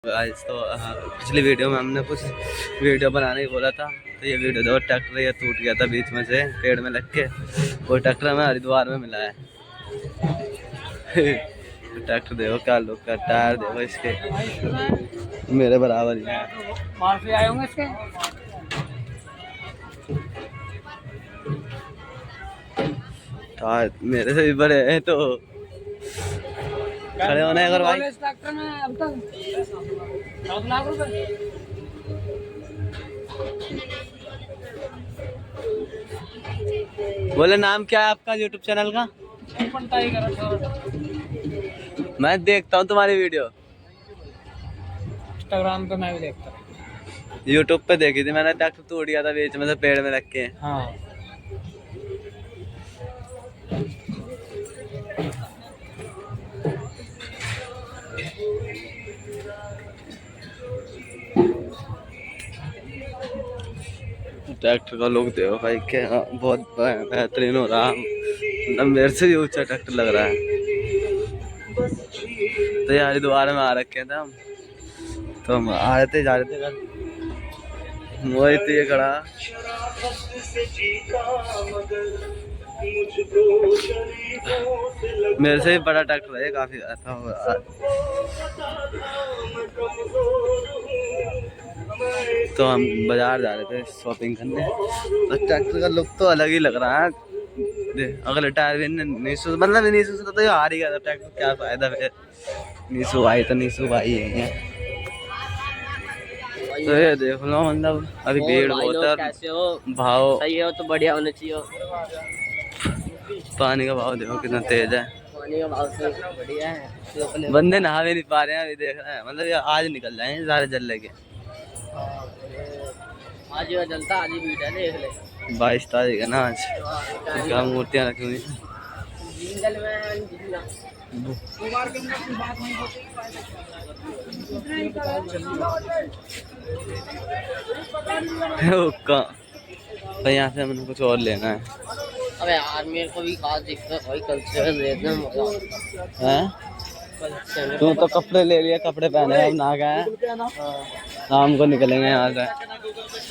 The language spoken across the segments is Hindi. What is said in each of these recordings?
गाइस तो पिछली वीडियो में हमने कुछ वीडियो बनाने की बोला था, तो ये वीडियो दो ट्रैक्टर ये टूट गया था बीच में से पेड़ में लग के। वो ट्रैक्टर हमें हरिद्वार में मिला है। ट्रैक्टर देखो क्या लुक का, टायर देखो इसके मेरे बराबर ही बाहर से आए होंगे इसके। टायर मेरे से भी बड़े हैं तो खड़े होने अगर भाई। इस ट्रैक्टर में अब तक 7 लाख रुपए। बोले नाम क्या है आपका यूट्यूब चैनल का? मैं देखता हूँ तुम्हारी वीडियो इंस्टाग्राम पे, मैं भी देखता हूँ। यूट्यूब पे देखी थी मैंने। ट्रैक्टर टूट गया था बीच में से पेड़ में रख के। हाँ ट्रैक्टर का लुक देखो भाई, क्या बहुत बेहतरीन हो रहा। मतलब मेरे से भी ऊंचा ट्रैक्टर लग रहा है। तो ये हरिद्वार में आ रखे थे हम, तो हम आ रहे थे जा रहे थे घर, वही तो ये खड़ा। मेरे से भी बड़ा ट्रैक्टर है, काफी अच्छा होगा। तो हम बाजार जा रहे थे शॉपिंग करने। तो ट्रैक्टर का लुक तो अलग ही लग रहा है। अगले टायर भी नीसू, मतलब नीसू से तो ये हार ही गया था ट्रैक्टर, क्या फायदा फिर। नीसू भाई तो नीसू भाई है। तो ये देख लो, मतलब अभी भीड़ बहुत है। कैसे हो? भाव सही हो तो बढ़िया होना चाहिए। पानी का भाव देखो कितना तेज है। पानी का भाव से बढ़िया है। बंदे नहा भी नहीं पा रहे हैं अभी, देख रहे हैं। मतलब ये आज निकल जाए सारे जल लेके। आज ये जलता, आज ही भीड़ है, देख ले। 22 तारीख है ना आज। तो क्या मूर्तियाँ रखी हुई हैं। तो यहाँ से हमने कुछ और लेना है। अबे यार मेरे को भी खास दिखता है भाई, कल से लेना हैं? तू तो कपड़े ले लिया, कपड़े पहने अब ना गए। शाम को निकलेंगे यहाँ से।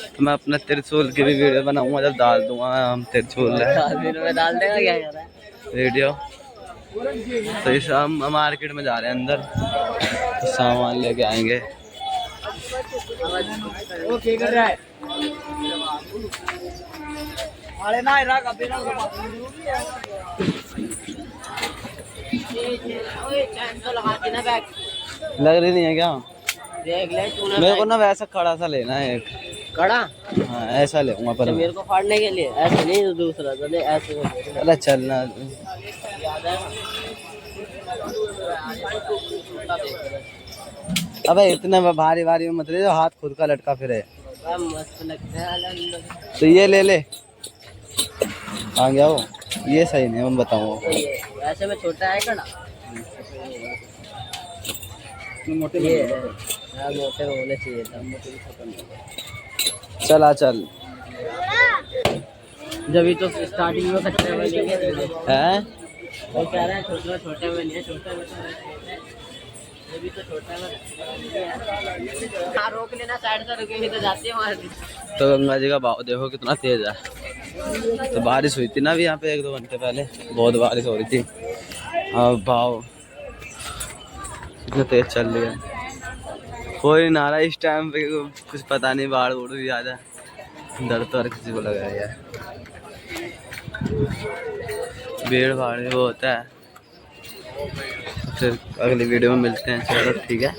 तो मैं अपना त्रिशूल की भी वीडियो बनाऊंगा, जब डाल दूंगा हम त्रिशूल डाल देगा क्या कर रहा है वीडियो। तो इस हम मार्केट में जा रहे हैं अंदर, तो सामान लेके आएंगे। वो क्या कर रहा है? अरे ना इराक अभी ना लग रही नहीं है क्या? देख ले तूने। मेरे को ना वैसा खड़ा सा लेना है एक। कड़ा? हाँ ऐसा लेऊंगा पर मेरे को फाड़ने के लिए ऐसे नहीं, तो दूसरा तो ले ऐसे। अरे चलना। याद है? अबे इतना भारी भारी मत ले जो हाथ खुद का लटका फिरे। मस्त लगता है। तो ये ले ले। आ गया वो, ये सही नहीं, मैं बताऊंगा। ऐसे में छोटा है कड़ा। मोटे मोटे होने चाहिए था, मोटे भी खत्म। चला चल। जब तो स्टार्टिंग में कच्चे में लेंगे हैं? वो कह रहा है छोटे छोटे में नहीं, छोटे में जब तो छोटा में रोक लेना, साइड से रुकेंगे तो जाते हैं वहाँ। तो गंगा जी का भाव देखो कितना तेज है। तो बारिश हुई थी ना अभी यहाँ पे 1-2 घंटे पहले, बहुत बारिश हो रही थी। हाँ भाव कितना तेज चल रही है। कोई ना रहा इस टाइम पे, कुछ पता नहीं, बाढ़ उड़ भी आ जाए, डर तो हर किसी को लगा है यार। भीड़ भाड़ वो होता है। फिर अगली वीडियो में मिलते हैं। चलो ठीक है।